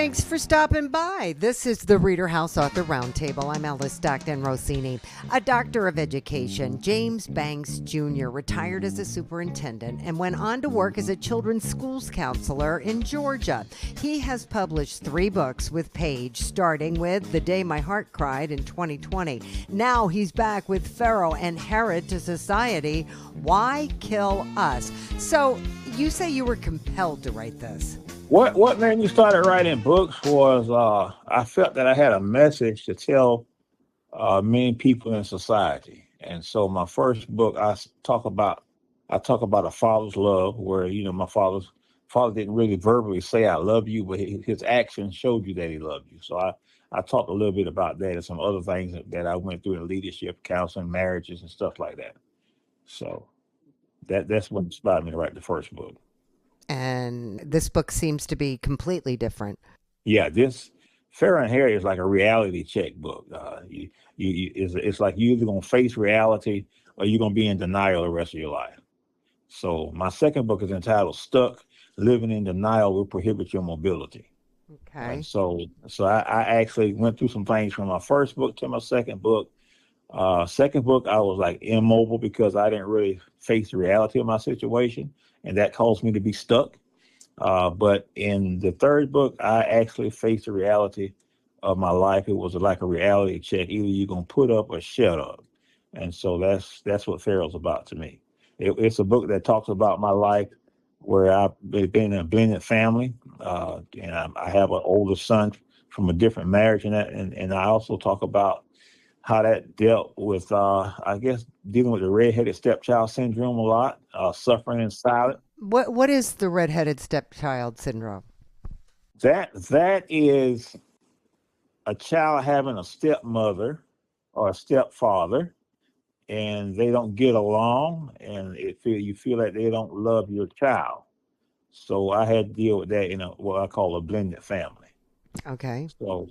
Thanks for stopping by. This is the ReaderHouse Author Roundtable. I'm Alice Stockton Rossini. A doctor of education, James Banks Jr. retired as a superintendent and went on to work as a children's schools counselor in Georgia. He has published 3 books with Page, starting with The Day My Heart Cried in 2020. Now he's back with Pharaoh and Herod to Society, Why Kill Us? So you say you were compelled to write this. What made me started writing books was I felt that I had a message to tell many people in society. And so my first book, I talk about a father's love, where my father didn't really verbally say I love you, but his actions showed you that he loved you. So I talked a little bit about that and some other things that I went through in leadership, counseling, marriages, and stuff like that. So that's what inspired me to write the first book. And this book seems to be completely different. Yeah, this Pharaoh and Herod is like a reality check book. It's like you're either gonna face reality or you're gonna be in denial the rest of your life. So my second book is entitled "Stuck: Living in Denial Will Prohibit Your Mobility." Okay. And so I actually went through some things from my first book to my second book. Second book, I was like immobile because I didn't really face the reality of my situation, and that caused me to be stuck. But in the third book, I actually faced the reality of my life. It was like a reality check. Either you're gonna put up or shut up. And so that's what Pharaoh's about to me. It's a book that talks about my life, where I've been in a blended family, and I have an older son from a different marriage, and I also talk about how that dealt with, I guess, dealing with the redheaded stepchild syndrome a lot, suffering in silence. What is the redheaded stepchild syndrome? That is a child having a stepmother or a stepfather, and they don't get along, and you feel like they don't love your child. So I had to deal with that in what I call a blended family. Okay. So,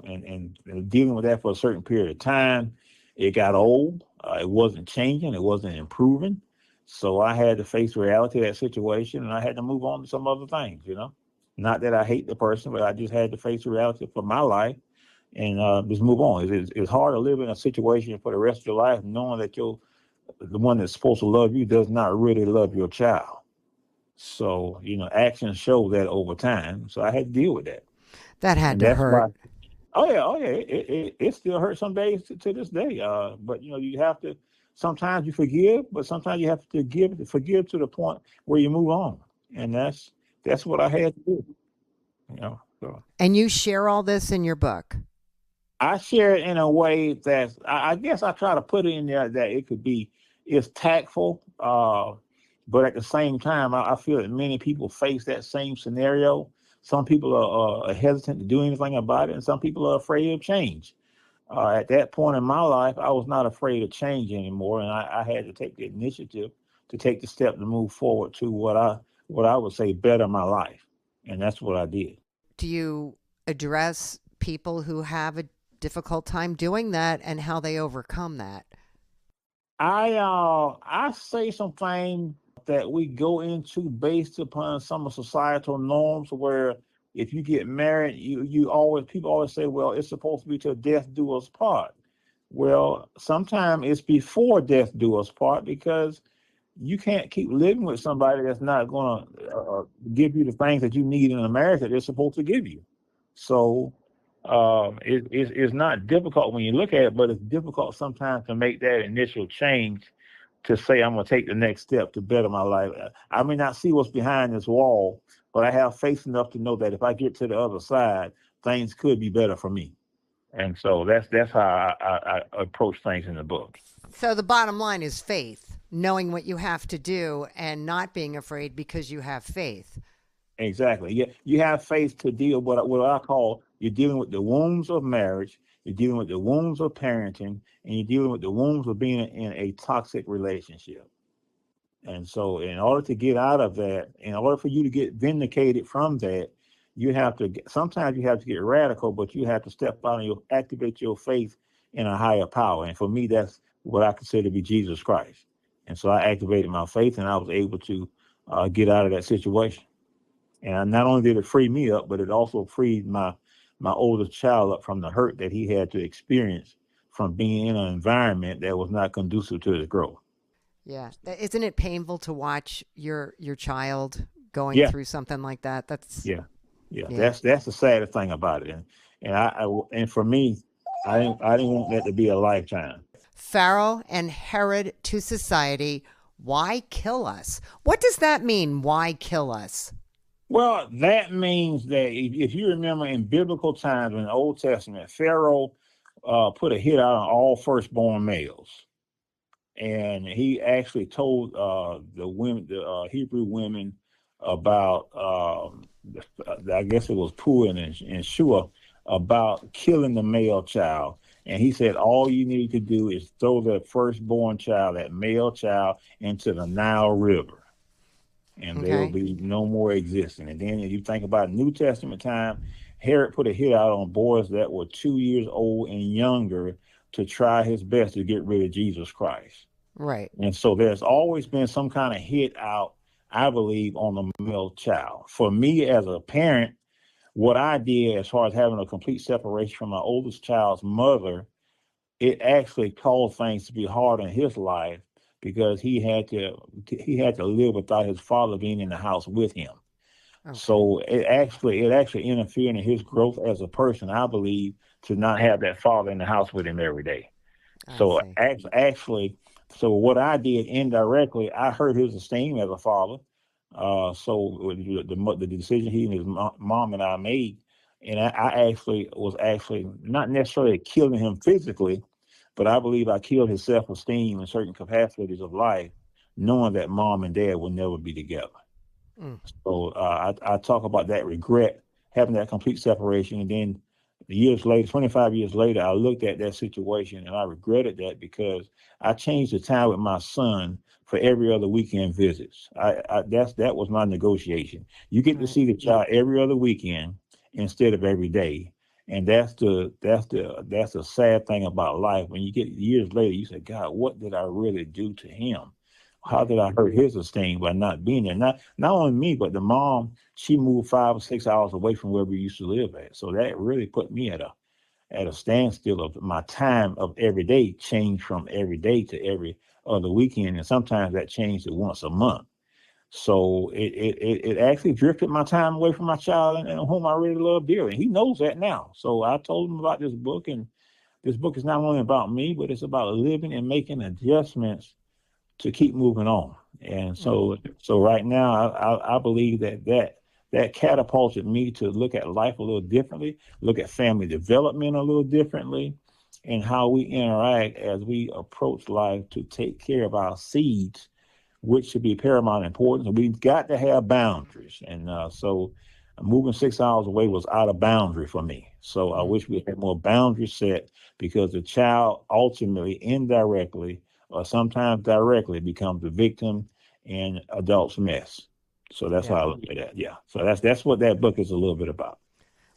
and dealing with that for a certain period of time, it got old. It wasn't changing. It wasn't improving. So I had to face the reality of that situation, and I had to move on to some other things. Not that I hate the person, but I just had to face the reality for my life and just move on. It's hard to live in a situation for the rest of your life knowing that the one that's supposed to love you does not really love your child. So actions show that over time. So I had to deal with that. That had And to that's why. hurt. Oh yeah. It still hurts some days to this day. But you have to. Sometimes you forgive, but sometimes you have to forgive to the point where you move on, and that's what I had to do. So And you share all this in your book. I share it in a way that I guess I try to put it in there that it's tactful, but at the same time, I feel that many people face that same scenario. Some people are hesitant to do anything about it, and some people are afraid of change. At that point in my life, I was not afraid of change anymore, and I had to take the initiative to take the step to move forward to what I would say better my life, and that's what I did. Do you address people who have a difficult time doing that and how they overcome that? I say some things that we go into based upon some of societal norms, where if you get married, people always say, well, it's supposed to be till death do us part. Well, sometimes it's before death do us part, because you can't keep living with somebody that's not going to give you the things that you need in a marriage that they're supposed to give you. So it's not difficult when you look at it, but it's difficult sometimes to make that initial change to say I'm going to take the next step to better my life. I may not see what's behind this wall, but I have faith enough to know that if I get to the other side, things could be better for me. And so that's how I approach things in the book. So the bottom line is faith, knowing what you have to do and not being afraid because you have faith. Exactly. You have faith to deal with what I call, you're dealing with the wounds of marriage, you're dealing with the wounds of parenting, and you're dealing with the wounds of being in a toxic relationship. And so in order to get out of that, in order for you to get vindicated from that, sometimes you have to get radical, but you have to step out and you activate your faith in a higher power. And for me, that's what I consider to be Jesus Christ. And so I activated my faith, and I was able to get out of that situation. And not only did it free me up, but it also freed my oldest child up from the hurt that he had to experience from being in an environment that was not conducive to his growth. Yeah. Isn't it painful to watch your child going Yeah, through something like that? yeah, yeah. Yeah. That's the saddest thing about it. And for me, I didn't want that to be a lifetime. Pharaoh and Herod to society. Why kill us? What does that mean? Why kill us? Well, that means that if you remember in biblical times in the Old Testament, Pharaoh put a hit out on all firstborn males, and he actually told the women, the Hebrew women, about I guess it was Pua and Shua, about killing the male child. And he said, all you need to do is throw that firstborn child, that male child, into the Nile River, and they will Okay. be no more existing. And then if you think about New Testament time, Herod put a hit out on boys that were 2 years old and younger to try his best to get rid of Jesus Christ. Right. And so there's always been some kind of hit out, I believe, on the male child. For me as a parent, what I did as far as having a complete separation from my oldest child's mother, it actually caused things to be hard in his life because he had to live without his father being in the house with him. Okay. So it actually interfered in his growth as a person, I believe, to not have that father in the house with him every day. I So see. actually, so what I did indirectly, I hurt his esteem as a father. So the decision he and his mom and I made, and I actually was actually not necessarily killing him physically, but I believe I killed his self-esteem in certain capacities of life, knowing that mom and dad will never be together. Mm. So I talk about that regret, having that complete separation. And then years later, 25 years later, I looked at that situation and I regretted that because I changed the time with my son for every other weekend visits. That was my negotiation. You get to Right. see the child every other weekend instead of every day. And that's the sad thing about life. When you get years later, you say, God, what did I really do to him? How Right. did I hurt his esteem by not being there? Not only me, but the mom. She moved 5 or 6 hours away from where we used to live at. So that really put me at a standstill of my time of every day changed from every day to every other weekend, and sometimes that changed to once a month. So it actually drifted my time away from my child and whom I really love dearly. And he knows that now. So I told him about this book, and this book is not only about me, but it's about living and making adjustments to keep moving on. And Mm. so right now, I believe that catapulted me to look at life a little differently, look at family development a little differently, and how we interact as we approach life to take care of our seeds, which should be paramount importance. And we've got to have boundaries. And so moving 6 hours away was out of boundary for me. So I Mm. wish we had more boundaries set because the child ultimately, indirectly, or sometimes directly becomes the victim in adults' mess. So that's how Yeah. I look at that. Yeah. So that's what that book is a little bit about.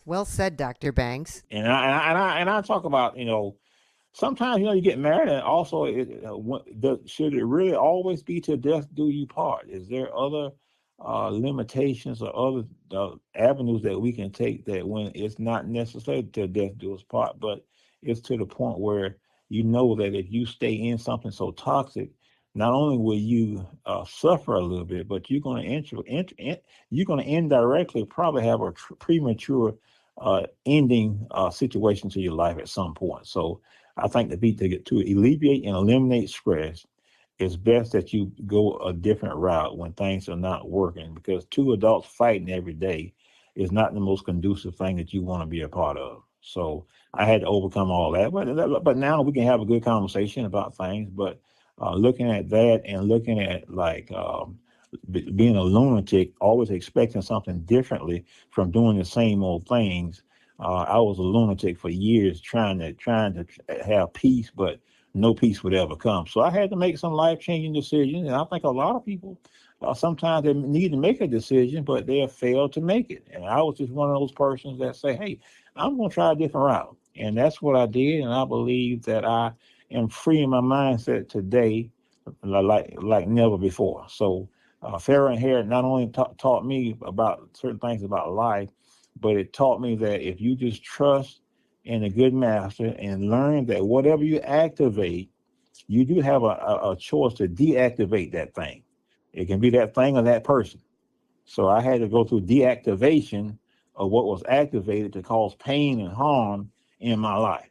Well said, Dr. Banks. And I talk about sometimes you get married, and also should it really always be to death do you part? Is there other limitations or other avenues that we can take that when it's not necessary to death do us part, but it's to the point where you know that if you stay in something so toxic, not only will you suffer a little bit, but you're going to indirectly probably have a premature ending situation to your life at some point. So I think to alleviate and eliminate stress, it's best that you go a different route when things are not working, because two adults fighting every day is not the most conducive thing that you want to be a part of. So I had to overcome all that, but now we can have a good conversation about things. But looking at that and looking at like being a lunatic, always expecting something differently from doing the same old things. I was a lunatic for years, trying to have peace, but no peace would ever come. So I had to make some life changing decisions, and I think a lot of people sometimes they need to make a decision, but they have failed to make it. And I was just one of those persons that say, "Hey, I'm going to try a different route," and that's what I did. And I believe that I am free in my mindset today, like never before. So Farrah and Harry not only taught me about certain things about life, but it taught me that if you just trust in a good master and learn that whatever you activate, you do have a choice to deactivate that thing. It can be that thing or that person. So I had to go through deactivation of what was activated to cause pain and harm in my life.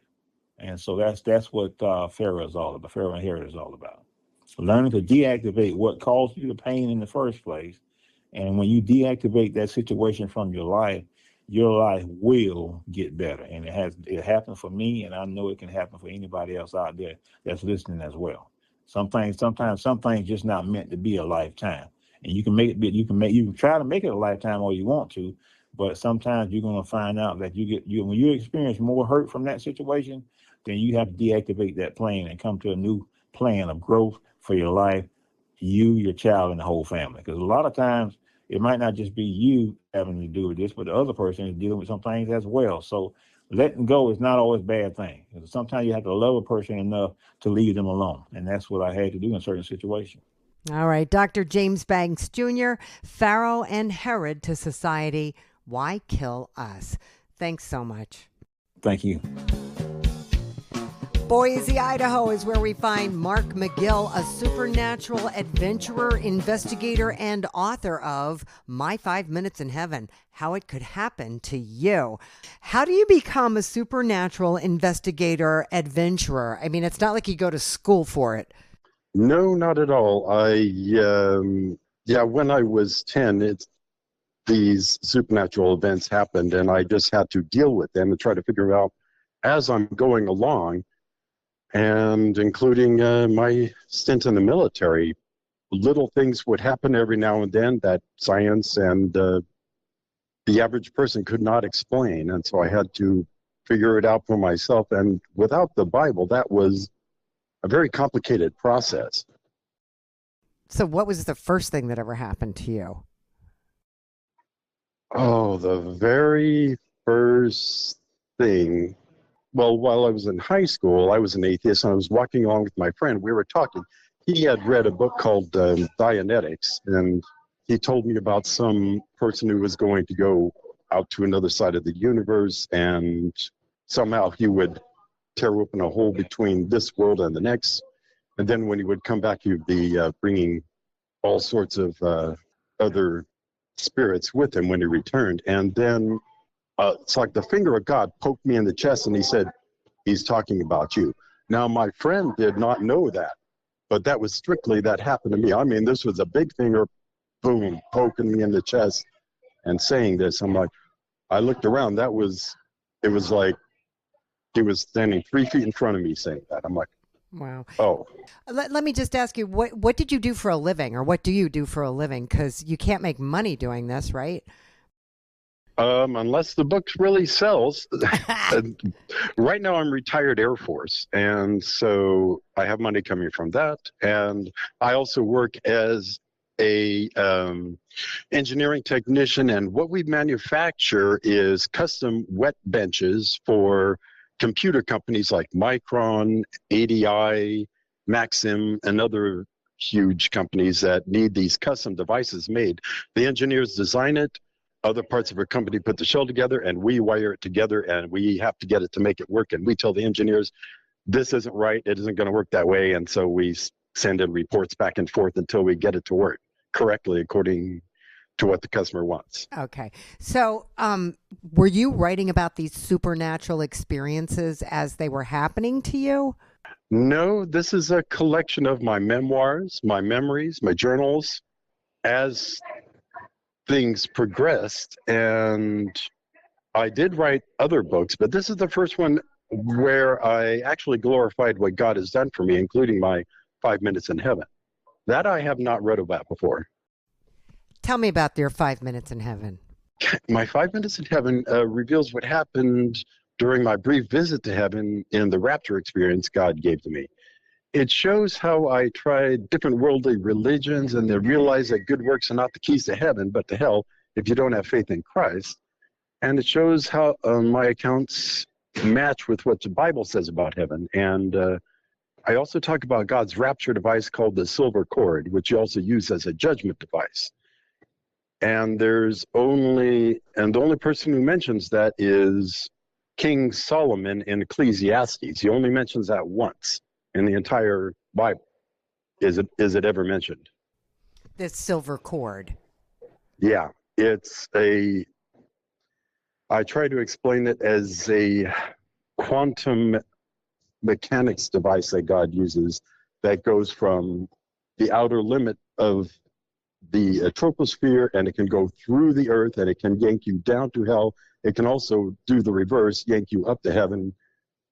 And so that's what Farrah is all about. Farrah and Harry is all about. Learning to deactivate what caused you the pain in the first place. And when you deactivate that situation from your life will get better. And it happened for me, and I know it can happen for anybody else out there that's listening as well. Sometimes some things just not meant to be a lifetime. And you can try to make it a lifetime all you want to, but sometimes you're gonna find out that when you experience more hurt from that situation, then you have to deactivate that plan and come to a new plan of growth for your life, you, your child, and the whole family. Because a lot of times it might not just be you having to do with this, but the other person is dealing with some things as well. So letting go is not always a bad thing. Sometimes you have to love a person enough to leave them alone. And that's what I had to do in certain situations. All right. Dr. James Banks Jr., Pharaoh and Herod to Society. Why kill us? Thanks so much. Thank you. Boise, Idaho is where we find Mark Magill, a supernatural adventurer, investigator, and author of My 5 Minutes in Heaven, How It Could Happen to You. How do you become a supernatural investigator, adventurer? I mean, it's not like you go to school for it. No, not at all. When I was 10, these supernatural events happened, and I just had to deal with them and try to figure out as I'm going along. And including my stint in the military, little things would happen every now and then that science and the average person could not explain. And so I had to figure it out for myself. And without the Bible, that was a very complicated process. So what was the first thing that ever happened to you? Oh, the very first thing. Well, while I was in high school, I was an atheist, and I was walking along with my friend. We were talking. He had read a book called Dianetics, and he told me about some person who was going to go out to another side of the universe, and somehow he would tear open a hole between this world and the next. And then when he would come back, he would be bringing all sorts of other spirits with him when he returned. And then it's like the finger of God poked me in the chest, and he said, he's talking about you. Now, my friend did not know that, but that was strictly that happened to me. I mean, this was a big finger, boom, poking me in the chest and saying this. I'm like, I looked around. It was like he was standing 3 feet in front of me saying that. I'm like, wow. Oh. Let me just ask you, what did you do for a living, or what do you do for a living? Because you can't make money doing this, right? Unless the book really sells. Right now I'm retired Air Force, and so I have money coming from that. And I also work as a engineering technician, and what we manufacture is custom wet benches for computer companies like Micron, ADI, Maxim, and other huge companies that need these custom devices made. The engineers design it. Other parts of our company put the shell together, and we wire it together, and we have to get it to make it work. And we tell the engineers, this isn't right, it isn't going to work that way. And so we send in reports back and forth until we get it to work correctly according to what the customer wants. Okay. So were you writing about these supernatural experiences as they were happening to you? No, this is a collection of my memoirs, my memories, my journals, as things progressed. And I did write other books, but this is the first one where I actually glorified what God has done for me, including my 5 Minutes in Heaven. That I have not read about before. Tell me about your 5 Minutes in Heaven. My 5 Minutes in Heaven reveals what happened during my brief visit to heaven in the rapture experience God gave to me. It shows how I tried different worldly religions and then realized that good works are not the keys to heaven, but to hell if you don't have faith in Christ. And it shows how my accounts match with what the Bible says about heaven. And I also talk about God's rapture device called the silver cord, which you also use as a judgment device. And the only person who mentions that is King Solomon in Ecclesiastes. He only mentions that once in the entire Bible. Is it ever mentioned? This silver cord. Yeah, I try to explain it as a quantum mechanics device that God uses that goes from the outer limit of the troposphere, and it can go through the earth, and it can yank you down to hell. It can also do the reverse, yank you up to heaven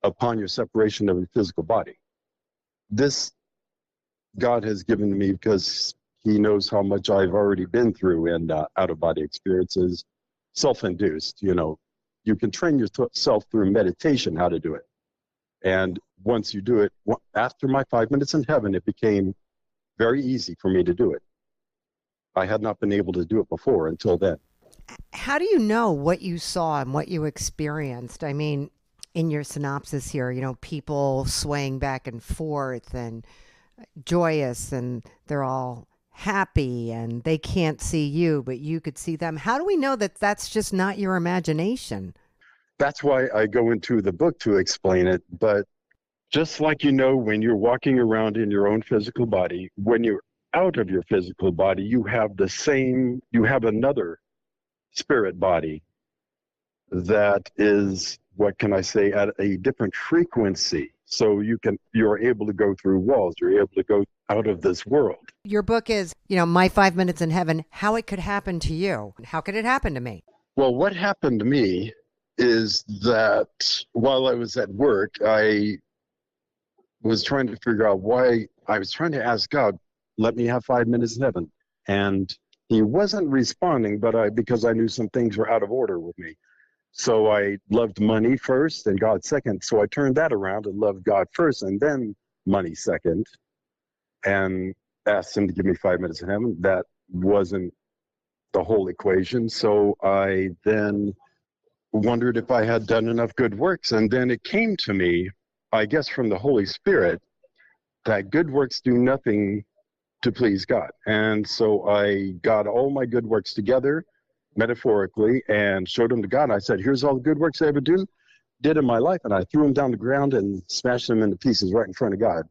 upon your separation of your physical body. This God has given to me because he knows how much I've already been through in out-of-body experiences, self-induced. You can train yourself through meditation how to do it. And once you do it, after my 5 minutes in heaven, it became very easy for me to do it. I had not been able to do it before until then. How do you know what you saw and what you experienced? I mean, in your synopsis here, people swaying back and forth and joyous, and they're all happy, and they can't see you, but you could see them. How do we know that that's just not your imagination? That's why I go into the book to explain it. But just like when you're walking around in your own physical body, when you're out of your physical body, you have another spirit body that is, what can I say, at a different frequency. So you're able to go through walls. You're able to go out of this world. Your book is, My 5 Minutes in Heaven, how it could happen to you. How could it happen to me? Well, what happened to me is that while I was at work, I was trying to figure out why. I was trying to ask God, let me have 5 minutes in heaven. And he wasn't responding, because I knew some things were out of order with me. So I loved money first and God second. So I turned that around and loved God first and then money second, and asked him to give me 5 minutes in heaven. That wasn't the whole equation. So I then wondered if I had done enough good works. And then it came to me, I guess from the Holy Spirit, that good works do nothing to please God. And so I got all my good works together, metaphorically, and showed them to God. I said, here's all the good works I ever did in my life. And I threw them down the ground and smashed them into pieces right in front of God.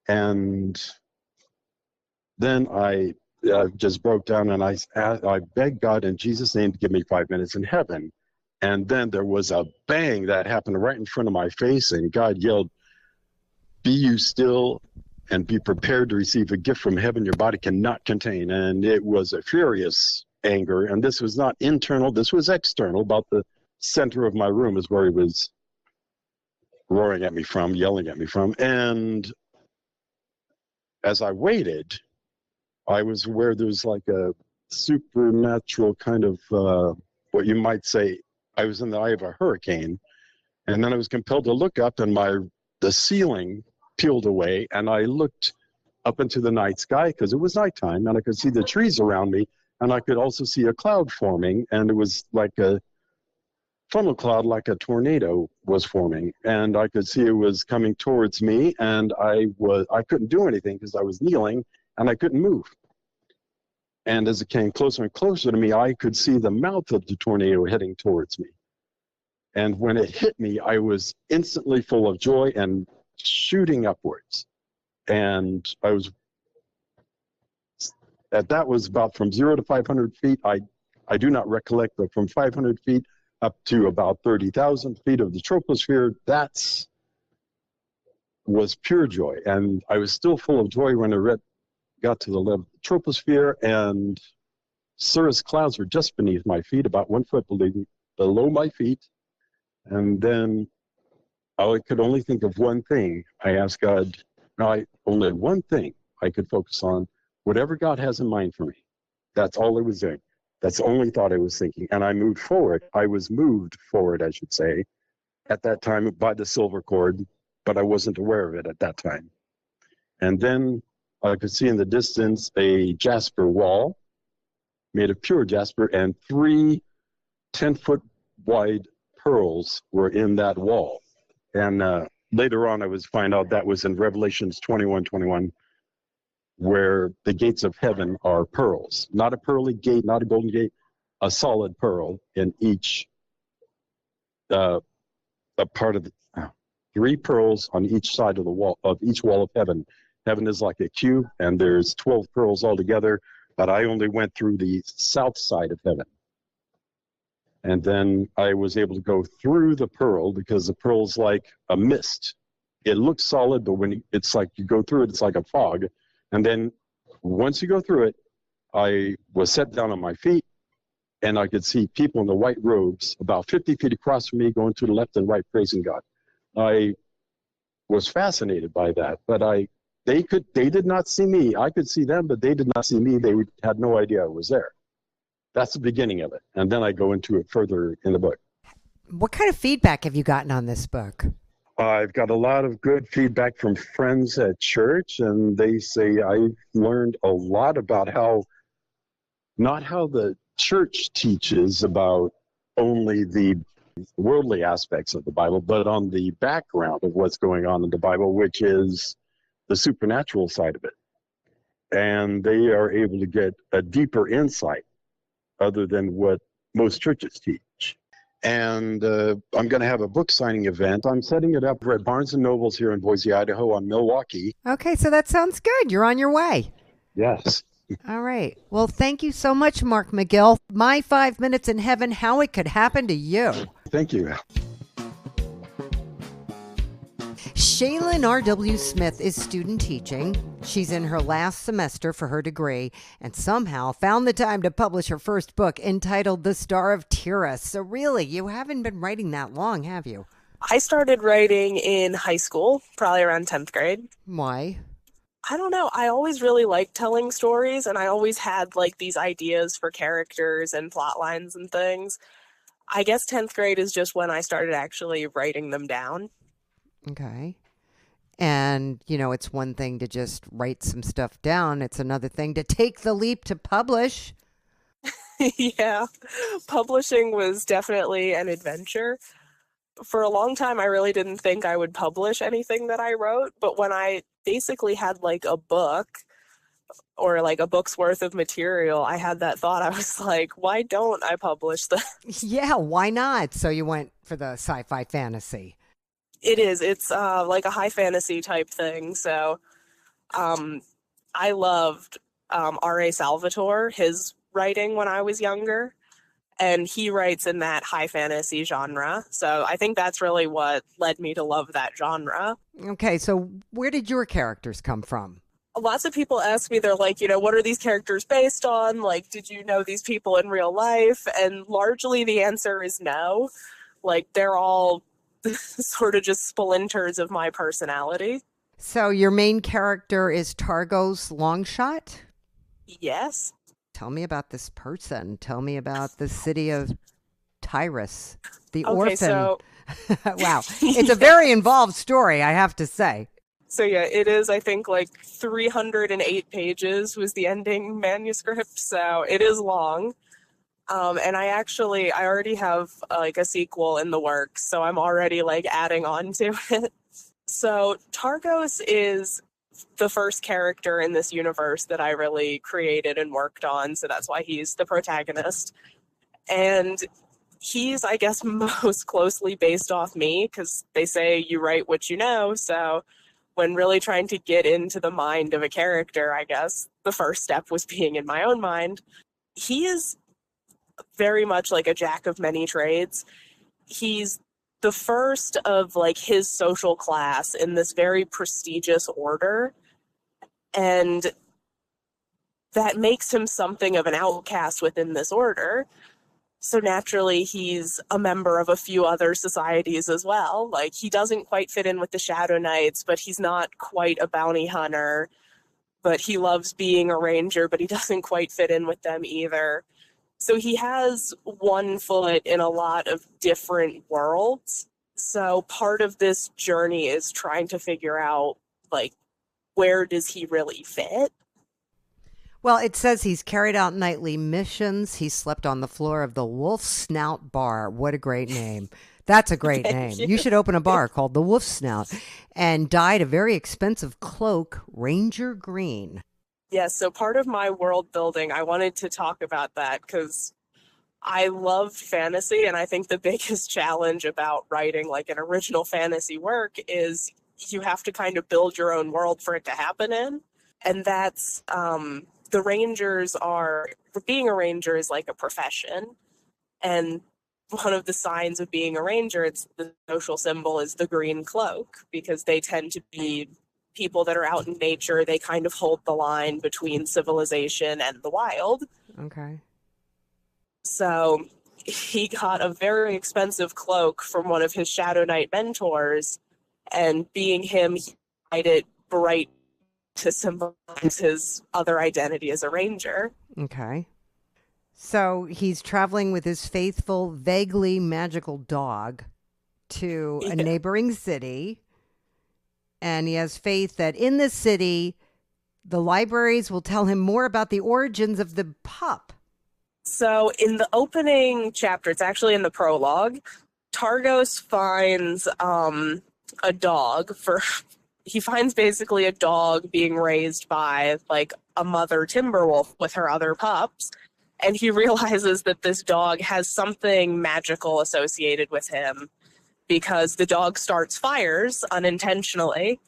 And then I just broke down and I begged God in Jesus' name to give me 5 minutes in heaven. And then there was a bang that happened right in front of my face, and God yelled, "Be you still and be prepared to receive a gift from heaven your body cannot contain." And it was a furious anger. And this was not internal, this was external. About the center of my room is where he was roaring at me from, yelling at me from. And as I waited, I was aware there was like a supernatural kind of, what you might say, I was in the eye of a hurricane. And then I was compelled to look up, and the ceiling peeled away, and I looked up into the night sky because it was nighttime, and I could see the trees around me, and I could also see a cloud forming, and it was like a funnel cloud, like a tornado was forming, and I could see it was coming towards me, and I couldn't do anything because I was kneeling and I couldn't move. And as it came closer and closer to me, I could see the mouth of the tornado heading towards me. And when it hit me, I was instantly full of joy and shooting upwards. And that was about from 0 to 500 feet. I do not recollect, but from 500 feet up to about 30,000 feet of the troposphere, was pure joy. And I was still full of joy when I got to the level of the troposphere, and cirrus clouds were just beneath my feet, about 1 foot below my feet. And then I could only think of one thing. I asked God, only one thing I could focus on, whatever God has in mind for me. That's all I was doing. That's the only thought I was thinking. And I moved forward. I was moved forward, I should say, at that time by the silver cord, but I wasn't aware of it at that time. And then I could see in the distance a jasper wall made of pure jasper, and 3 10-foot wide pearls were in that wall. And later on, I was find out that was in Revelations 21:21, where the gates of heaven are pearls, not a pearly gate, not a golden gate, a solid pearl in each a part of the 3 pearls on each side of the wall of each wall of heaven. Heaven is like a cube, and there's 12 pearls altogether, but I only went through the south side of heaven. And then I was able to go through the pearl because the pearl's like a mist. It looks solid, but when it's like you go through it, it's like a fog. And then once you go through it, I was set down on my feet, and I could see people in the white robes about 50 feet across from me going to the left and right praising God. I was fascinated by that, but they did not see me. I could see them, but they did not see me. They had no idea I was there. That's the beginning of it. And then I go into it further in the book. What kind of feedback have you gotten on this book? I've got a lot of good feedback from friends at church, and they say I've learned a lot about not how the church teaches about only the worldly aspects of the Bible, but on the background of what's going on in the Bible, which is the supernatural side of it. And they are able to get a deeper insight other than what most churches teach. And I'm going to have a book signing event. I'm setting it up at Barnes & Noble's here in Boise, Idaho on Milwaukee. Okay, so that sounds good. You're on your way. Yes. All right. Well, thank you so much, Mark Magill. My 5 Minutes in Heaven, how it could happen to you. Thank you. Shaelyn R.W. Smith is student teaching. She's in her last semester for her degree and somehow found the time to publish her first book entitled The Star of Tyrus. So really, you haven't been writing that long, have you? I started writing in high school, probably around 10th grade. Why? I don't know. I always really liked telling stories, and I always had like these ideas for characters and plot lines and things. I guess 10th grade is just when I started actually writing them down. Okay. And, it's one thing to just write some stuff down. It's another thing to take the leap to publish. Yeah, publishing was definitely an adventure. For a long time, I really didn't think I would publish anything that I wrote. But when I basically had like a book or like a book's worth of material, I had that thought. I was like, why don't I publish this? Yeah, why not? So you went for the sci-fi fantasy. It is. It's like a high fantasy type thing. So I loved R.A. Salvatore, his writing when I was younger. And he writes in that high fantasy genre. So I think that's really what led me to love that genre. Okay, so where did your characters come from? Lots of people ask me, they're like, what are these characters based on? Like, did you know these people in real life? And largely the answer is no. Like, they're all sort of just splinters of my personality. So your main character is Targos Longshot? Yes. Tell me about this person. Tell me about the city of Tyrus, the Okay, orphan. so Wow. It's a very involved story, I have to say. So yeah, it is, I think, like 308 pages was the ending manuscript. So it is long. And I already have like a sequel in the works. So I'm already like adding on to it. So Targos is the first character in this universe that I really created and worked on. So that's why he's the protagonist. And he's, I guess, most closely based off me because they say you write what you know. So when really trying to get into the mind of a character, I guess the first step was being in my own mind. He is very much like a jack of many trades. He's the first of like his social class in this very prestigious order, and that makes him something of an outcast within this order. So naturally he's a member of a few other societies as well. Like, he doesn't quite fit in with the Shadow Knights, but he's not quite a bounty hunter. But he loves being a ranger, but he doesn't quite fit in with them either. So he has one foot in a lot of different worlds. So part of this journey is trying to figure out, like, where does he really fit? Well, it says he's carried out nightly missions. He slept on the floor of the Wolf Snout Bar. What a great name. That's a great name. Thank you. You should open a bar called the Wolf Snout, and dyed a very expensive cloak, Ranger Green. Yes, so part of my world building, I wanted to talk about that because I love fantasy, and I think the biggest challenge about writing like an original fantasy work is you have to kind of build your own world for it to happen in. And that's the Rangers are, being a ranger is like a profession. And one of the signs of being a ranger, it's the social symbol is the green cloak, because they tend to be people that are out in nature. They kind of hold the line between civilization and the wild. Okay. So he got a very expensive cloak from one of his Shadow Knight mentors, and being him, he dyed it bright to symbolize his other identity as a ranger. Okay. So he's traveling with his faithful, vaguely magical dog to a neighboring city. And he has faith that in this city, the libraries will tell him more about the origins of the pup. So in the opening chapter, it's actually in the prologue, Targos finds a dog he finds basically a dog being raised by like a mother timber wolf with her other pups. And he realizes that this dog has something magical associated with him because the dog starts fires unintentionally.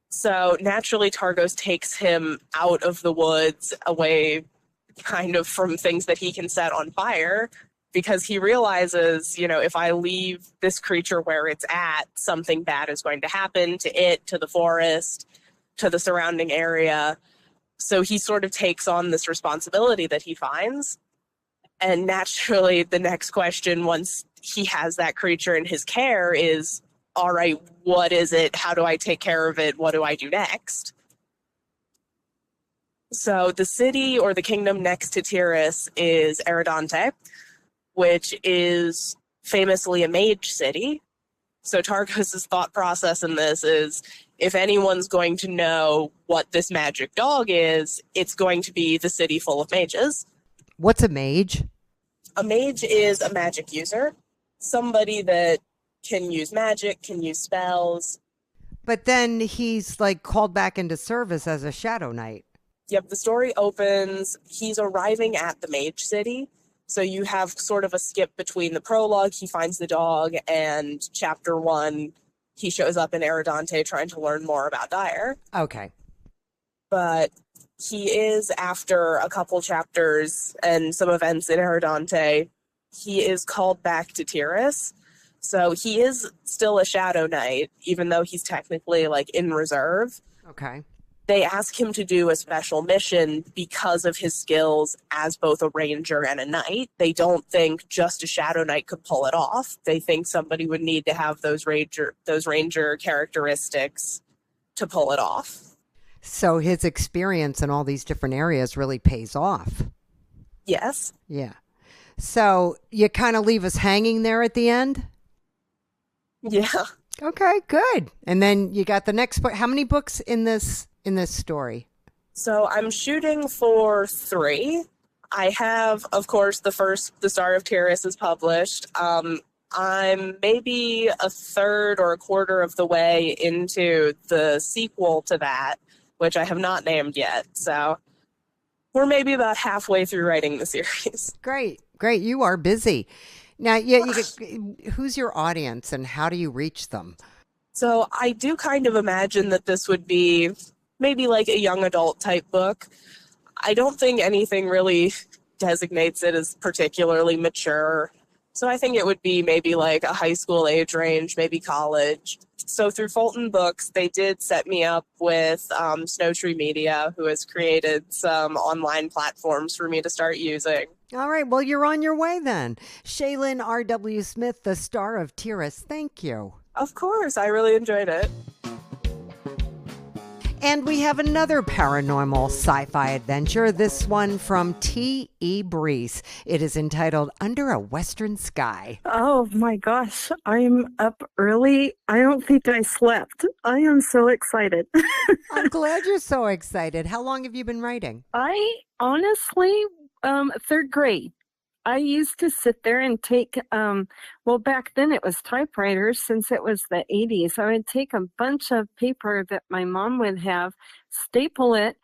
So naturally, Targos takes him out of the woods, away kind of from things that he can set on fire, because he realizes, if I leave this creature where it's at, something bad is going to happen to it, to the forest, to the surrounding area. So he sort of takes on this responsibility that he finds. And naturally, the next question, once he has that creature in his care, is, all right, what is it? How do I take care of it? What do I do next? So the city or the kingdom next to Tyrus is Eridante, which is famously a mage city. So Targos' thought process in this is, if anyone's going to know what this magic dog is, it's going to be the city full of mages. What's a mage? A mage is a magic user, somebody that can use magic, can use spells. But then he's like called back into service as a Shadow Knight. Yep, the story opens, he's arriving at the mage city. So you have sort of a skip between the prologue, he finds the dog, and chapter 1, he shows up in Eridante trying to learn more about Dire. Okay. But he is, after a couple chapters and some events in Eridante, he is called back to Tyrus. So he is still a Shadow Knight, even though he's technically like in reserve. Okay. They ask him to do a special mission because of his skills as both a ranger and a knight. They don't think just a Shadow Knight could pull it off. They think somebody would need to have those ranger characteristics to pull it off. So his experience in all these different areas really pays off. Yes. Yeah. So you kind of leave us hanging there at the end? Yeah. Okay, good. And then you got the next book. How many books in this story? So I'm shooting for 3. I have, of course, the Star of Tyrus is published. I'm maybe a third or a quarter of the way into the sequel to that, which I have not named yet. So we're maybe about halfway through writing the series. Great. You are busy. Now, who's your audience and how do you reach them? So I do kind of imagine that this would be maybe like a young adult type book. I don't think anything really designates it as particularly mature. So I think it would be maybe like a high school age range, maybe college. So through Fulton Books, they did set me up with Snow Tree Media, who has created some online platforms for me to start using. All right. Well, you're on your way then. Shaelyn R.W. Smith, the Star of Tyrus. Thank you. Of course. I really enjoyed it. And we have another paranormal sci-fi adventure, this one from T.E. Breece. It is entitled Under a Western Sky. Oh my gosh, I'm up early. I don't think I slept. I am so excited. I'm glad you're so excited. How long have you been writing? I honestly, 3rd grade. I used to sit there and take, well, back then it was typewriters since it was the 80s. I would take a bunch of paper that my mom would have, staple it,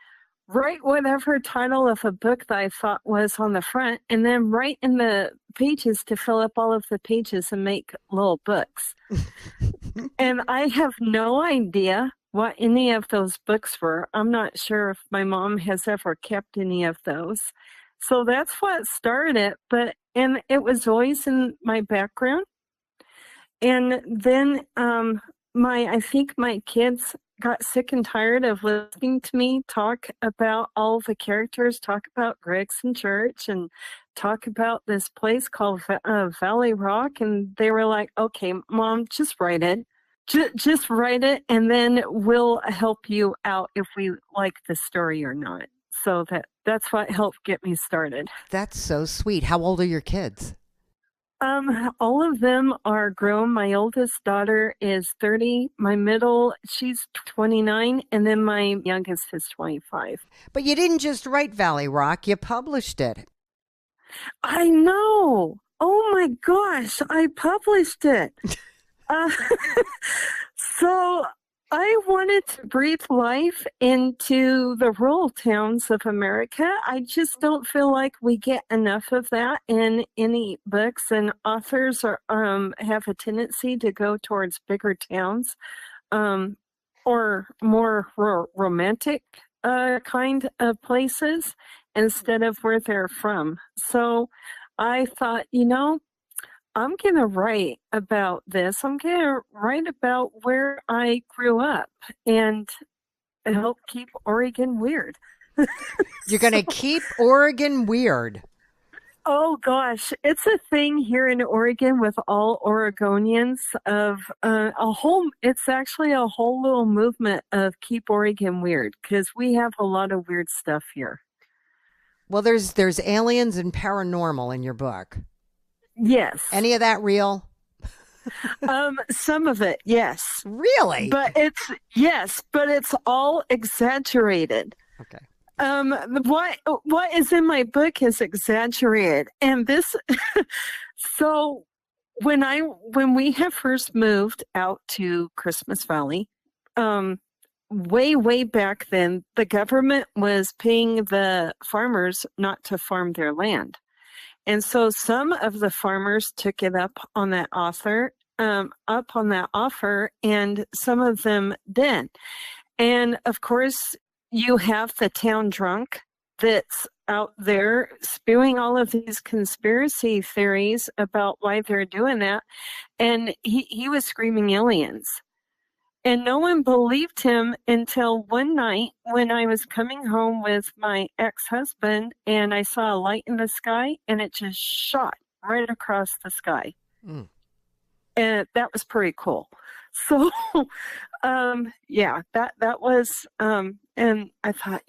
write whatever title of a book that I thought was on the front, and then write in the pages to fill up all of the pages and make little books. And I have no idea what any of those books were. I'm not sure if my mom has ever kept any of those. So that's what started it, and it was always in my background. And then I think my kids got sick and tired of listening to me talk about all the characters, talk about Gregson Church, and talk about this place called Valley Rock. And they were like, okay, Mom, just write it. Just write it, and then we'll help you out if we like the story or not. So that's what helped get me started. That's so sweet. How old are your kids? All of them are grown. My oldest daughter is 30. My middle, she's 29, and then my youngest is 25. But you didn't just write Valley Rock, you published it. I know. Oh my gosh, I published it. So I wanted to breathe life into the rural towns of America. I just don't feel like we get enough of that in any books, and authors have a tendency to go towards bigger towns or more romantic kind of places instead of where they're from. So I thought, I'm going to write about this. I'm going to write about where I grew up and help keep Oregon weird. You're going to keep Oregon weird. Oh, gosh. It's a thing here in Oregon with all Oregonians of it's actually a whole little movement of keep Oregon weird because we have a lot of weird stuff here. Well, there's aliens and paranormal in your book. Yes. Any of that real? Some of it, yes. Really? But it's all exaggerated. Okay. What is in my book is exaggerated. And this so when we have first moved out to Christmas Valley, way back then, the government was paying the farmers not to farm their land. And so some of the farmers took it up on that offer, and some of them didn't. And of course, you have the town drunk that's out there spewing all of these conspiracy theories about why they're doing that. And he was screaming aliens. And no one believed him until one night when I was coming home with my ex-husband and I saw a light in the sky and it just shot right across the sky. Mm. And that was pretty cool. So, that was, and I thought,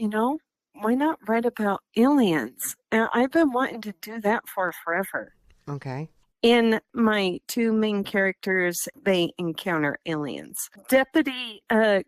why not write about aliens? And I've been wanting to do that for forever. Okay. In my two main characters, they encounter aliens. Deputy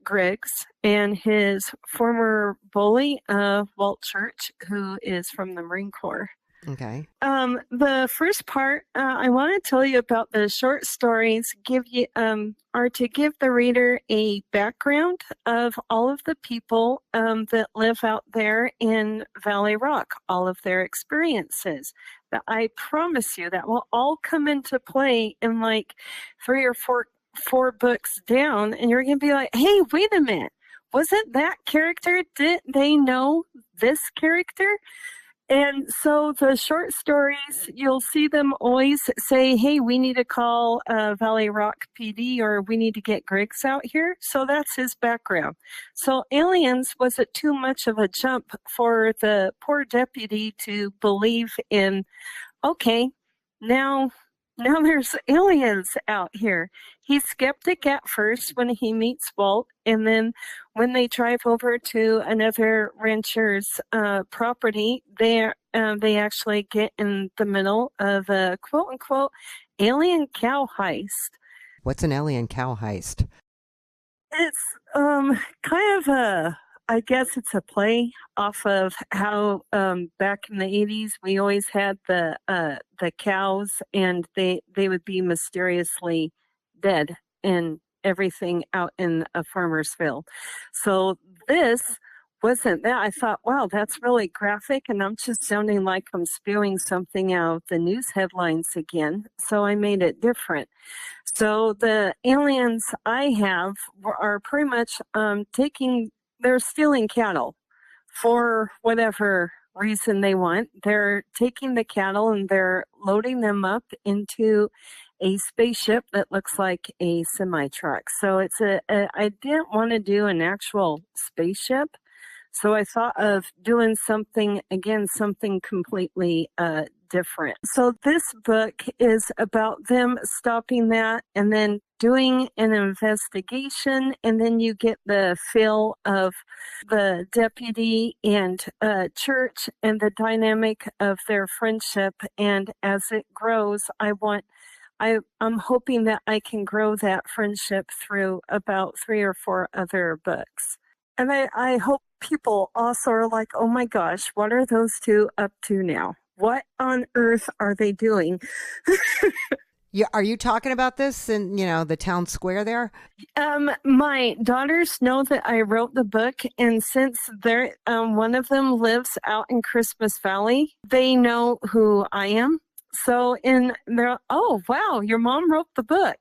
Griggs and his former bully, Walt Church, who is from the Marine Corps. Okay. The first part I want to tell you about the short stories are to give the reader a background of all of the people that live out there in Valley Rock, all of their experiences. That I promise you that will all come into play in like 3 or 4 books down, and you're going to be like, hey, wait a minute. Wasn't that character? Did they know this character? And so the short stories, you'll see them always say, hey, we need to call Valley Rock PD or we need to get Griggs out here. So that's his background. So aliens wasn't too much of a jump for the poor deputy to believe in, okay, now there's aliens out here. He's skeptic at first when he meets Walt, and then when they drive over to another rancher's property, they actually get in the middle of a quote-unquote alien cow heist. What's an alien cow heist? It's kind of I guess it's a play off of how back in the 80s we always had the cows, and they would be mysteriously dead and everything out in a farmer's field. So this wasn't that. I thought, wow, that's really graphic, and I'm just sounding like I'm spewing something out of the news headlines again. So I made it different. So the aliens I have are pretty much they're stealing cattle for whatever reason they want. They're taking the cattle and they're loading them up into a spaceship that looks like a semi-truck. So I didn't want to do an actual spaceship. So I thought of doing something completely different. So this book is about them stopping that and then doing an investigation, and then you get the feel of the deputy and church and the dynamic of their friendship. And as it grows, I'm hoping that I can grow that friendship through about 3 or 4 other books. And I hope people also are like, oh my gosh, what are those two up to now? What on earth are they doing? Are you talking about this in, the town square there? My daughters know that I wrote the book, and since they're one of them lives out in Christmas Valley, they know who I am. So they're, oh wow, your mom wrote the book.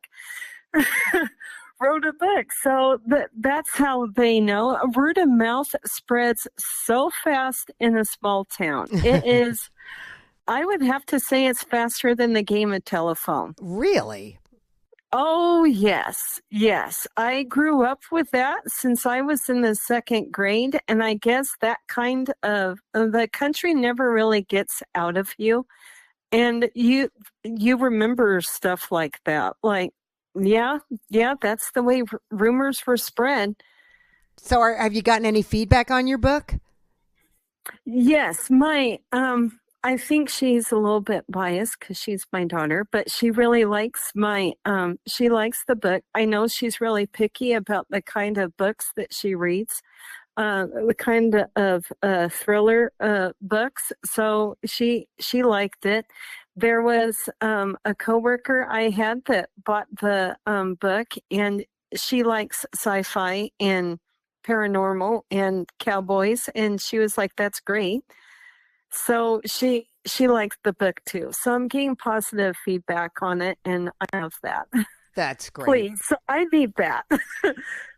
Wrote a book. So that's how they know. Word of mouth spreads so fast in a small town. It is, I would have to say it's faster than the game of telephone. Really? Oh, yes. Yes. I grew up with that since I was in the 2nd grade. And I guess that kind of, the country never really gets out of you. And you remember stuff like that. Like, yeah, that's the way rumors were spread. So have you gotten any feedback on your book? Yes, I think she's a little bit biased because she's my daughter, but she really likes she likes the book. I know she's really picky about the kind of books that she reads, the kind of thriller books. So she liked it. There was a coworker I had that bought the book, and she likes sci-fi and paranormal and cowboys, and she was like, "That's great." So she likes the book too. So I'm getting positive feedback on it, and I have that. That's great. Please, I need that.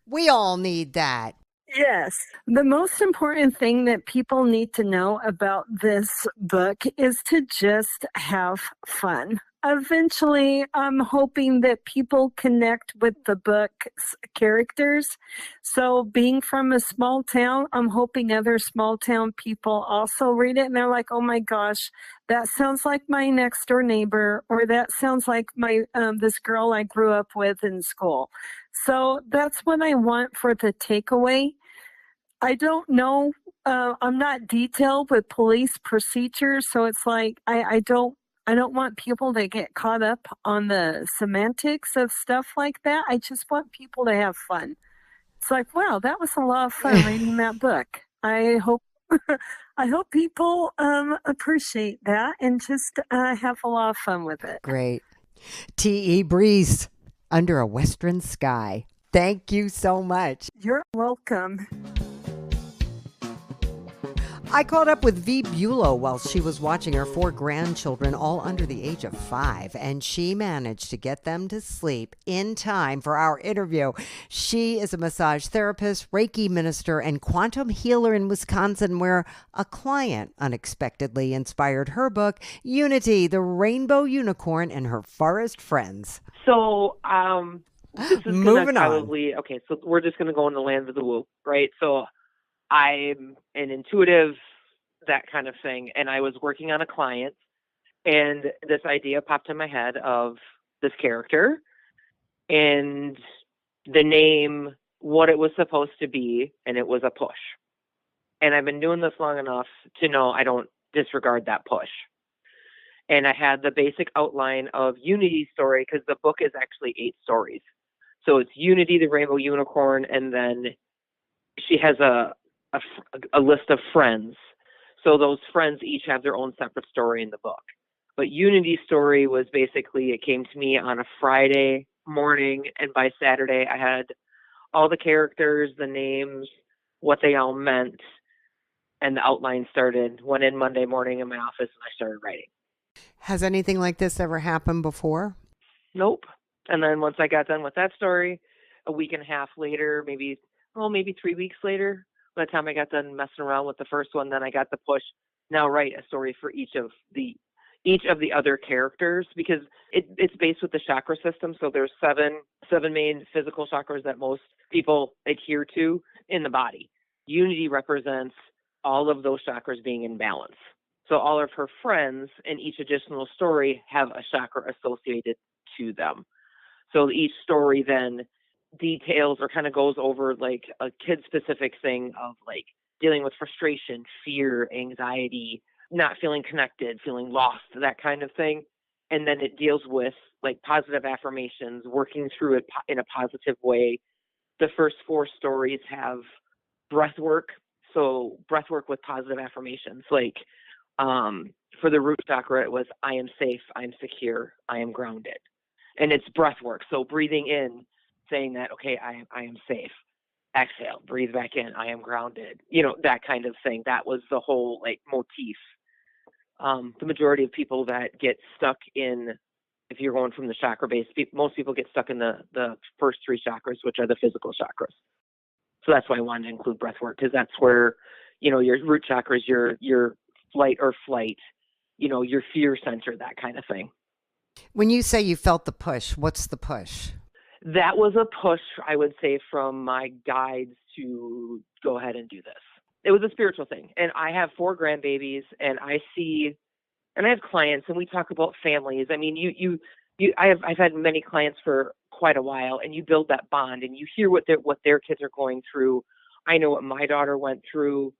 We all need that. Yes. The most important thing that people need to know about this book is to just have fun. Eventually, I'm hoping that people connect with the book's characters. So being from a small town, I'm hoping other small town people also read it and they're like, oh my gosh, that sounds like my next door neighbor, or that sounds like my this girl I grew up with in school. So that's what I want for the takeaway. I don't know. I'm not detailed with police procedures, so it's like I don't want people to get caught up on the semantics of stuff like that. I just want people to have fun. It's like, wow, that was a lot of fun reading that book. I hope people appreciate that and just have a lot of fun with it. Great. T.E. Breece, Under a Western Sky. Thank you so much. You're welcome. I caught up with V. Buelow while she was watching her 4 grandchildren, all under the age of 5, and she managed to get them to sleep in time for our interview. She is a massage therapist, Reiki minister, and quantum healer in Wisconsin, where a client unexpectedly inspired her book, Unity, the Rainbow Unicorn and Her Forest Friends. So, this is Moving probably, okay, so we're just going to go in the land of the woo, right? So I'm an intuitive, that kind of thing. And I was working on a client, and this idea popped in my head of this character and the name, what it was supposed to be, and it was a push. And I've been doing this long enough to know I don't disregard that push. And I had the basic outline of Unity's story, because the book is actually 8 stories. So it's Unity, the Rainbow Unicorn, and then she has a a list of friends. So those friends each have their own separate story in the book. But Unity's story was basically, it came to me on a Friday morning, and by Saturday I had all the characters, the names, what they all meant, and the outline started. Went in Monday morning in my office and I started writing. Has anything like this ever happened before? Nope. And then once I got done with that story, a week and a half later, maybe 3 weeks later, by the time I got done messing around with the first one, then I got the push. Now write a story for each of the other characters, because it's based with the chakra system. So there's seven main physical chakras that most people adhere to in the body. Unity represents all of those chakras being in balance. So all of her friends in each additional story have a chakra associated to them. So each story then details or kind of goes over like a kid-specific thing of like dealing with frustration, fear, anxiety, not feeling connected, feeling lost, that kind of thing. And then it deals with like positive affirmations, working through it in a positive way. The first 4 stories have breath work. So breath work with positive affirmations. Like for the root chakra, it was, I am safe, I am secure, I am grounded. And it's breath work. So breathing in, saying that, okay, I am safe. Exhale, breathe back in, I am grounded. That kind of thing. That was the whole like motif. The majority of people that get stuck in, if you're going from the chakra base, most people get stuck in the first 3 chakras, which are the physical chakras. So that's why I wanted to include breath work, because that's where, your root chakra is your flight or flight, your fear center, that kind of thing. When you say you felt the push, what's the push? That was a push, I would say, from my guides to go ahead and do this. It was a spiritual thing. And I have 4 grandbabies, and I have clients, and we talk about families. I mean, I've had many clients for quite a while, and you build that bond, and you hear what their kids are going through. I know what my daughter went through,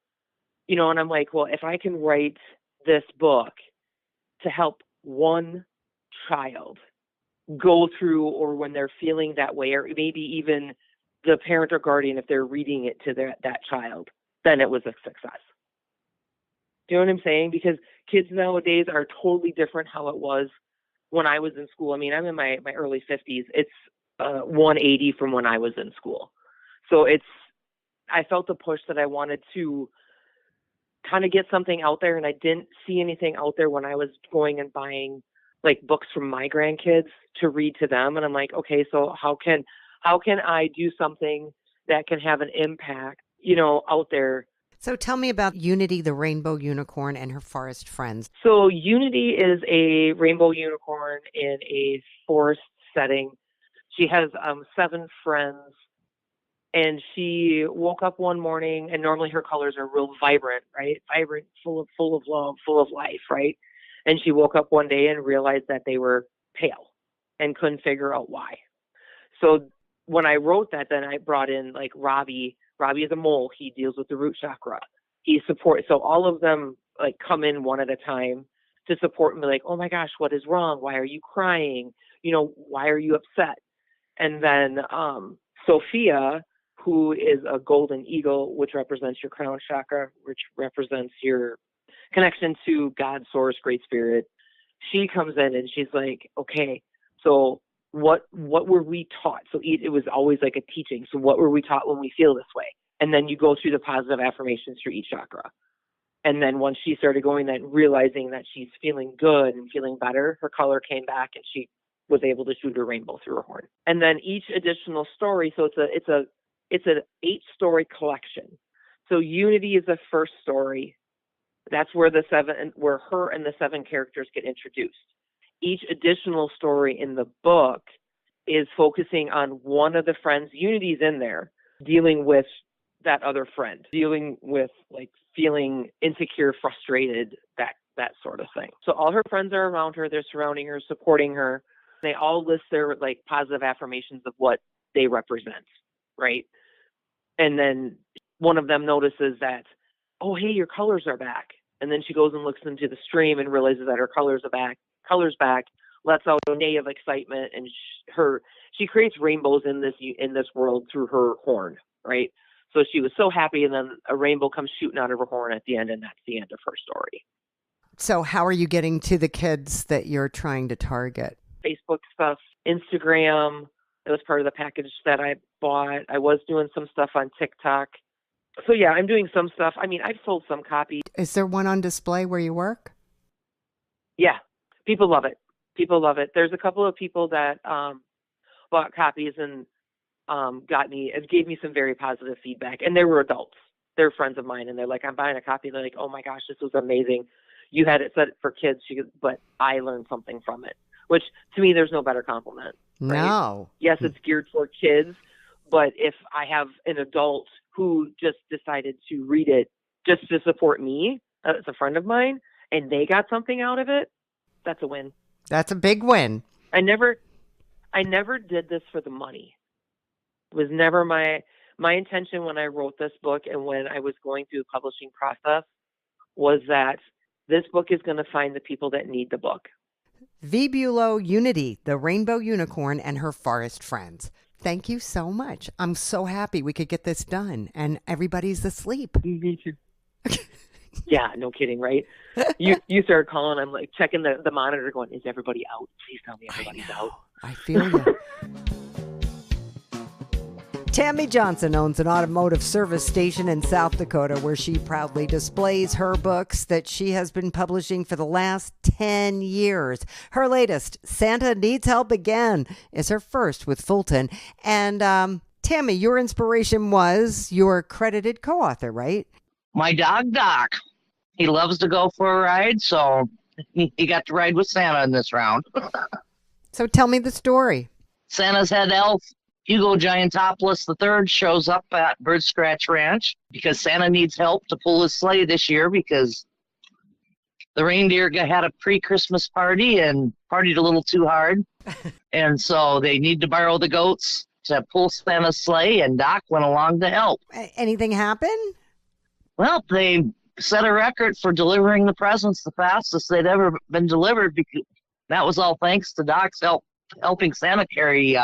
and I'm like, well, if I can write this book to help one child go through, or when they're feeling that way, or maybe even the parent or guardian, if they're reading it to that child, then it was a success. Do you know what I'm saying? Because kids nowadays are totally different how it was when I was in school. I mean, I'm in my early 50s. It's 180 from when I was in school. So I felt the push that I wanted to kind of get something out there, and I didn't see anything out there when I was going and buying like books from my grandkids to read to them. And I'm like, okay, so how can I do something that can have an impact, out there? So tell me about Unity, the rainbow unicorn, and her forest friends. So Unity is a rainbow unicorn in a forest setting. She has 7 friends, and she woke up one morning, and normally her colors are real vibrant, right? Vibrant, full of love, full of life, right? And she woke up one day and realized that they were pale and couldn't figure out why. So when I wrote that, then I brought in like Robbie. Robbie is a mole. He deals with the root chakra. He supports. So all of them like come in one at a time to support me. Like, oh my gosh, what is wrong? Why are you crying? Why are you upset? And then Sophia, who is a golden eagle, which represents your crown chakra, which represents your connection to God, source, great spirit. She comes in and she's like, okay, so what were we taught? So it was always like a teaching. So what were we taught when we feel this way? And then you go through the positive affirmations for each chakra. And then once she started going, then realizing that she's feeling good and feeling better, her color came back and she was able to shoot her rainbow through her horn. And then each additional story, so it's an 8-story collection. So Unity is the first story. That's where where her and the 7 characters get introduced. Each additional story in the book is focusing on one of the friends. Unity's in there, dealing with that other friend, dealing with like feeling insecure, frustrated, that sort of thing. So all her friends are around her, they're surrounding her, supporting her. They all list their like positive affirmations of what they represent, right? And then one of them notices that, oh, hey, your colors are back. And then she goes and looks into the stream and realizes that her colors back, lets out a neigh of excitement, and she creates rainbows in this world through her horn, right? So she was so happy, and then a rainbow comes shooting out of her horn at the end, and that's the end of her story. So how are you getting to the kids that you're trying to target? Facebook stuff, Instagram. It was part of the package that I bought. I was doing some stuff on TikTok. So yeah, I'm doing some stuff. I mean, I've sold some copies. Is there one on display where you work? Yeah, people love it. People love it. There's a couple of people that bought copies and it gave me some very positive feedback. And they were adults. They're friends of mine, and they're like, I'm buying a copy. They're like, oh my gosh, this was amazing. You had it set for kids, but I learned something from it. Which, to me, there's no better compliment. Right? No. Yes, it's geared for kids, but if I have an adult who just decided to read it just to support me, as a friend of mine, and they got something out of it, that's a win. That's a big win. I never did this for the money. It was never my intention when I wrote this book and when I was going through the publishing process was that this book is going to find the people that need the book. V. Buelow, Unity, the Rainbow Unicorn, and her forest friends. Thank you so much. I'm so happy we could get this done, and everybody's asleep. Me too. Yeah, no kidding, right? You started calling. I'm like checking the monitor, going, "Is everybody out? Please tell me everybody's out." I feel you. Tami Johnson owns an automotive service station in South Dakota where she proudly displays her books that she has been publishing for the last 10 years. Her latest, Santa Needs Help Again, is her first with Fulton. And Tami, your inspiration was your credited co-author, right? My dog, Doc. He loves to go for a ride, so he got to ride with Santa in this round. So tell me the story. Santa's head elf, Hugo Giantopoulos III, shows up at Bird Scratch Ranch because Santa needs help to pull his sleigh this year because the reindeer had a pre-Christmas party and partied a little too hard. And so they need to borrow the goats to pull Santa's sleigh, and Doc went along to help. Anything happen? Well, they set a record for delivering the presents the fastest they'd ever been delivered. Because that was all thanks to Doc's helping Santa carry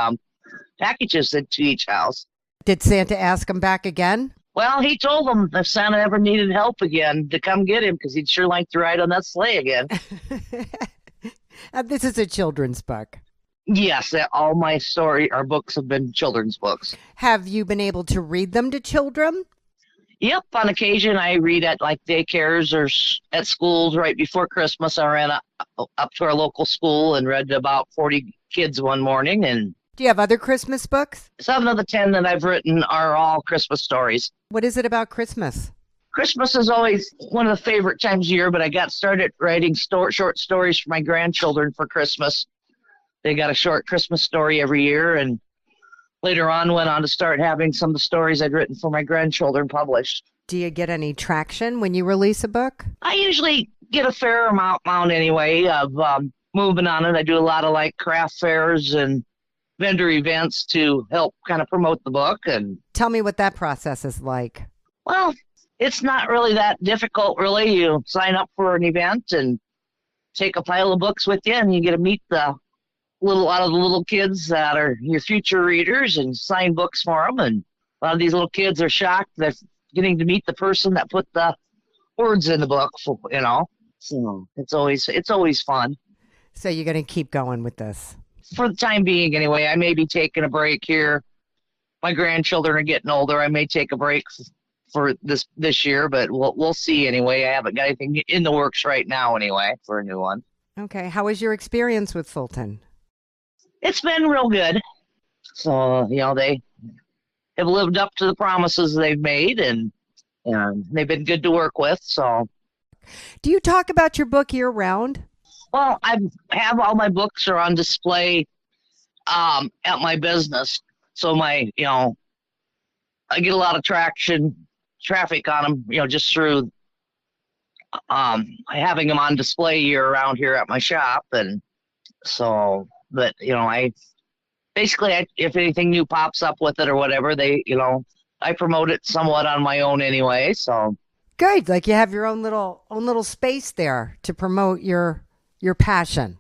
packages into each house. Did Santa ask him back again? Well, he told them if Santa ever needed help again to come get him because he'd sure like to ride on that sleigh again. This is a children's book. Yes, all my books have been children's books. Have you been able to read them to children? Yep, on occasion I read at like daycares or at schools. Right before Christmas, I ran up to our local school and read to about 40 kids one morning. And do you have other Christmas books? 7 of the 10 that I've written are all Christmas stories. What is it about Christmas? Christmas is always one of the favorite times of year, but I got started writing short stories for my grandchildren for Christmas. They got a short Christmas story every year, and later on went on to start having some of the stories I'd written for my grandchildren published. Do you get any traction when you release a book? I usually get a fair amount anyway of moving on it. I do a lot of like craft fairs and vendor events to help kind of promote the book. And tell me what that process is like. Well, it's not really that difficult, really. You sign up for an event and take a pile of books with you, and you get to meet a lot of the little kids that are your future readers and sign books for them. And a lot of these little kids are shocked that getting to meet the person that put the words in the book, you know. So it's always fun. So you're going to keep going with this? For the time being, anyway. I may be taking a break here. My grandchildren are getting older. I may take a break for this year, but we'll see anyway. I haven't got anything in the works right now anyway for a new one. Okay. How was your experience with Fulton? It's been real good. So, you know, they have lived up to the promises they've made, and they've been good to work with. So, do you talk about your book year round? Well, I have all my books are on display at my business. So I get a lot of traffic on them, you know, just through having them on display year round here at my shop. And so, but, you know, if anything new pops up with it or whatever, I promote it somewhat on my own anyway. So good. Like you have your own little space there to promote your passion.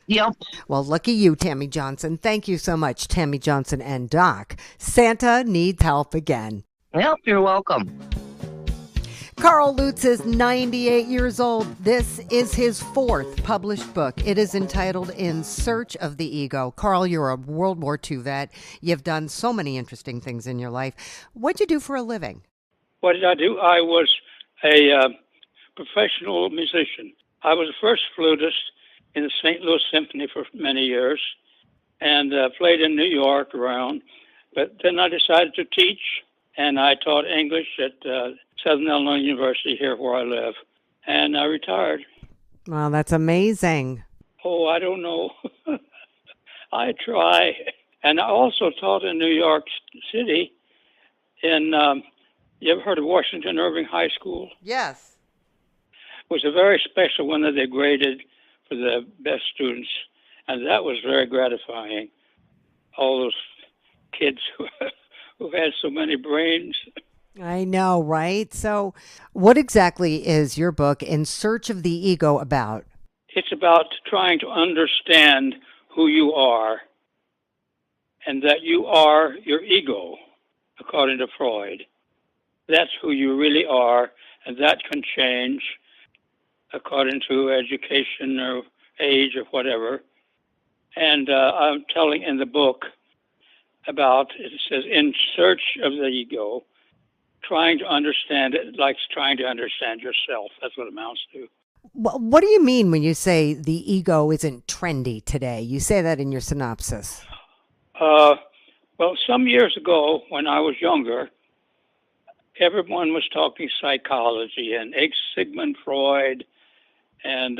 Yep. Well, lucky you, Tami Johnson. Thank you so much, Tami Johnson and Doc. Santa Needs Help Again. Yep, you're welcome. Carl Lutes is 98 years old. This is his fourth published book. It is entitled In Search of the Ego. Carl, you're a World War II vet. You've done so many interesting things in your life. What'd you do for a living? What did I do? I was a professional musician. I was the first flutist in the St. Louis Symphony for many years and played in New York around. But then I decided to teach, and I taught English at Southern Illinois University here where I live. And I retired. Well, that's amazing. Oh, I don't know. I try. And I also taught in New York City in, you ever heard of Washington Irving High School? Yes. It was a very special one that they graded for the best students. And that was very gratifying. All those kids who had so many brains. I know, right? So what exactly is your book, In Search of the Ego, about? It's about trying to understand who you are and that you are your ego, according to Freud. That's who you really are, and that can change according to education or age or whatever. And I'm telling in the book about, it says, in search of the ego, trying to understand it like trying to understand yourself. That's what it amounts to. What do you mean when you say the ego isn't trendy today? You say that in your synopsis. Well, some years ago, when I was younger, everyone was talking psychology and Sigmund Freud and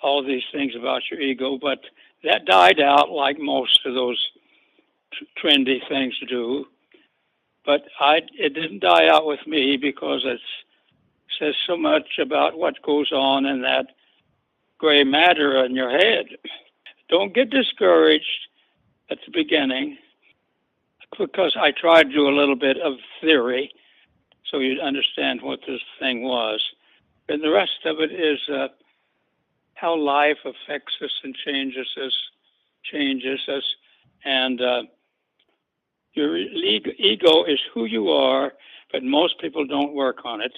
all these things about your ego, but that died out like most of those trendy things do. But it didn't die out with me because it says so much about what goes on in that gray matter in your head. Don't get discouraged at the beginning, because I tried to do a little bit of theory so you'd understand what this thing was. And the rest of it is how life affects us and changes us. And your ego is who you are, but most people don't work on it.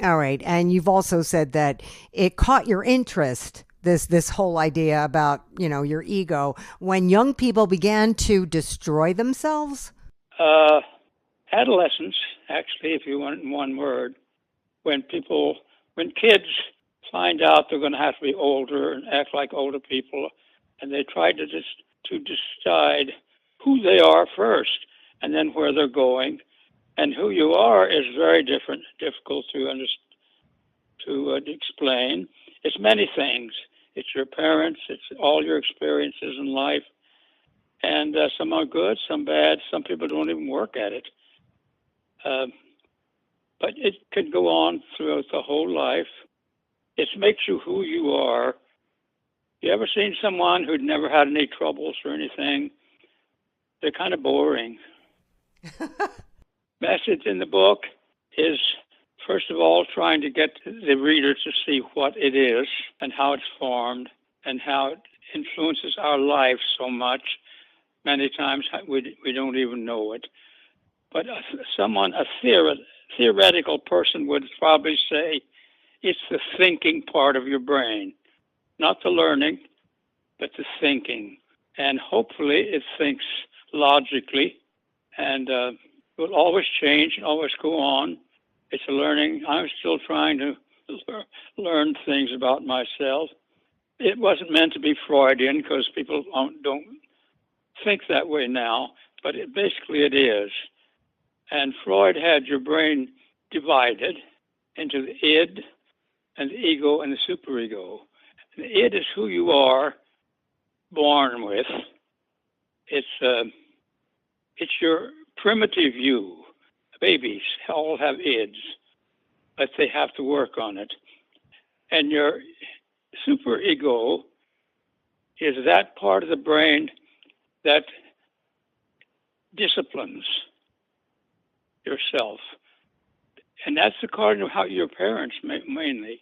All right. And you've also said that it caught your interest, this whole idea about, your ego, when young people began to destroy themselves? Adolescence, actually, if you want in one word. When kids find out they're going to have to be older and act like older people, and they try to decide who they are first and then where they're going. And who you are is very difficult to explain. It's many things. It's your parents. It's all your experiences in life. And some are good, some bad. Some people don't even work at it. But it can go on throughout the whole life. It makes you who you are. You ever seen someone who'd never had any troubles or anything? They're kind of boring. Message in the book is, first of all, trying to get the reader to see what it is and how it's formed and how it influences our life so much. Many times we don't even know it. But a theoretical person would probably say it's the thinking part of your brain, not the learning, but the thinking. And hopefully it thinks logically, and it will always change and always go on. It's a learning. I'm still trying to learn things about myself. It wasn't meant to be Freudian because people don't think that way now, but basically it is. And Freud had your brain divided into the id and the ego and the superego. And the id is who you are born with. It's your primitive you. Babies all have ids, but they have to work on it. And your superego is that part of the brain that disciplines yourself. And that's according to how your parents, mainly.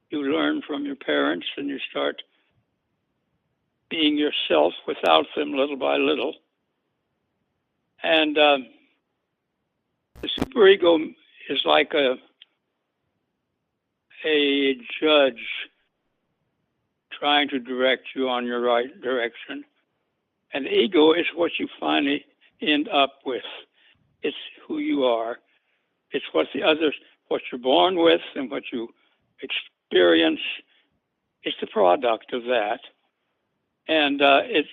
You learn from your parents and you start being yourself without them little by little. And The superego is like a judge trying to direct you on your right direction. And the ego is what you finally end up with. It's who you are. It's what you're born with and what you experience. It's the product of that. And it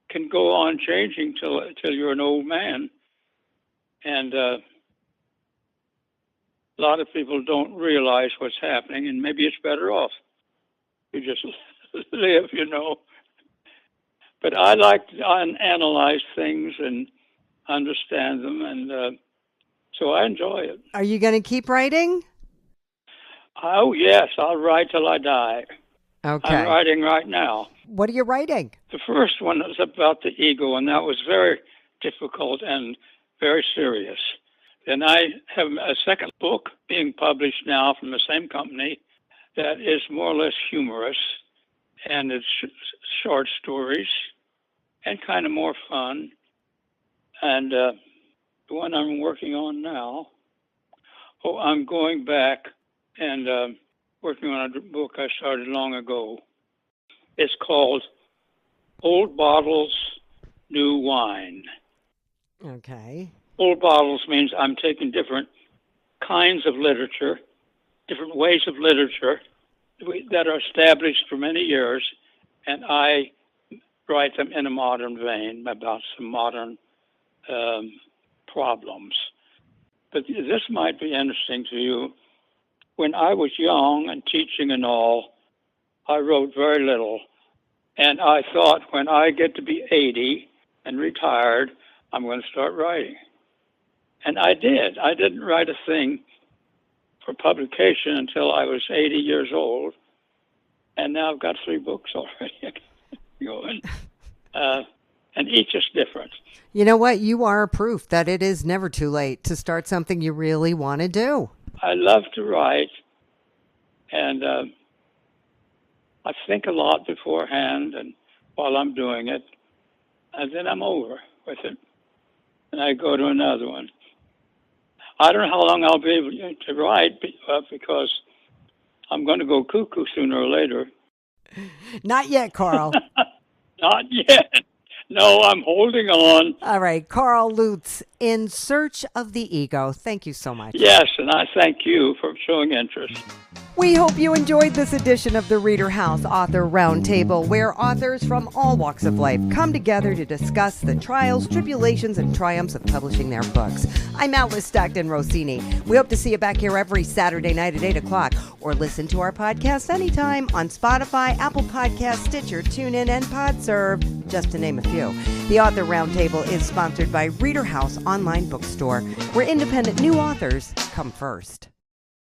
can go on changing till you're an old man. And a lot of people don't realize what's happening, and maybe it's better off. You just live, But I like to analyze things and understand them, and so I enjoy it. Are you going to keep writing? Oh, yes, I'll write till I die. Okay. I'm writing right now. What are you writing? The first one was about the ego, and that was very difficult and very serious. Then I have a second book being published now from the same company that is more or less humorous, and it's short stories and kind of more fun. And the one I'm working on now, I'm going back and working on a book I started long ago. It's called Old Bottles, New Wine. Okay. Old bottles means I'm taking different kinds of literature, different ways of literature that are established for many years, and I write them in a modern vein about some modern problems. But this might be interesting to you. When I was young and teaching and all, I wrote very little. And I thought when I get to be 80 and retired, I'm going to start writing. And I did. I didn't write a thing for publication until I was 80 years old. And now I've got 3 books already going. And each is different. You know what? You are proof that it is never too late to start something you really want to do. I love to write, and I think a lot beforehand and while I'm doing it, and then I'm over with it, and I go to another one. I don't know how long I'll be able to write because I'm going to go cuckoo sooner or later. Not yet, Carl. Not yet. No, I'm holding on. All right, Carl Lutes, In Search of the Ego. Thank you so much. Yes, and I thank you for showing interest. We hope you enjoyed this edition of the ReaderHouse Author Roundtable, where authors from all walks of life come together to discuss the trials, tribulations, and triumphs of publishing their books. I'm Alice Stockton Rossini. We hope to see you back here every Saturday night at 8 o'clock, or listen to our podcast anytime on Spotify, Apple Podcasts, Stitcher, TuneIn, and PodServe, just to name a few. The Author Roundtable is sponsored by ReaderHouse Online Bookstore, where independent new authors come first.